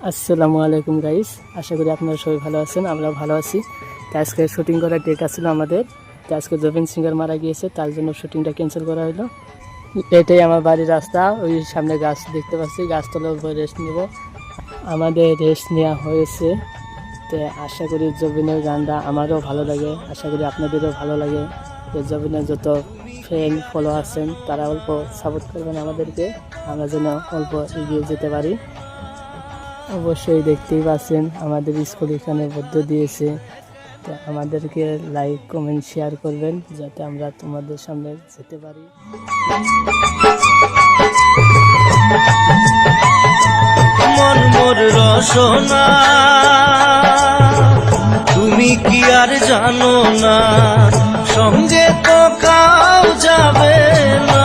আসসালামু আলাইকুম গাইস, আশা করি আপনারা সবাই ভালো আছেন। আমরা ভালো আছি। তো আজকে শুটিং করার ডেট ছিল আমাদের। তো আজকে জবিন সিঙ্গার মারা গিয়েছে, তার জন্য শুটিংটা ক্যান্সেল করা হলো। এটাই আমার বাড়ির রাস্তা, ওই সামনে গাছ দেখতে পাচ্ছি, গাছতলার উপরে রেস্ট নেব। আমাদের রেস্ট নেওয়া হয়েছে। তো আশা করি জবিনের গানটা আমারও ভালো লাগে, আশা করি আপনাদেরও ভালো লাগে। তো জবিনের যত ফ্রেন্ড ফলো আছেন তারা অল্প সাপোর্ট করবেন আমাদেরকে, আমরা যেন অল্প এগিয়ে যেতে পারি। অবশ্যই দেখতেই পাচ্ছেন আমাদের স্কুল এখানে বদ্ধ দিয়েছে। তো আমাদেরকে লাইক কমেন্ট শেয়ার করবেন যাতে আমরা তোমাদের সামনে যেতে পারি। মন মোর রসনা তুমি কি আর জানো না, সঙ্গে তো কাউ যাবে না।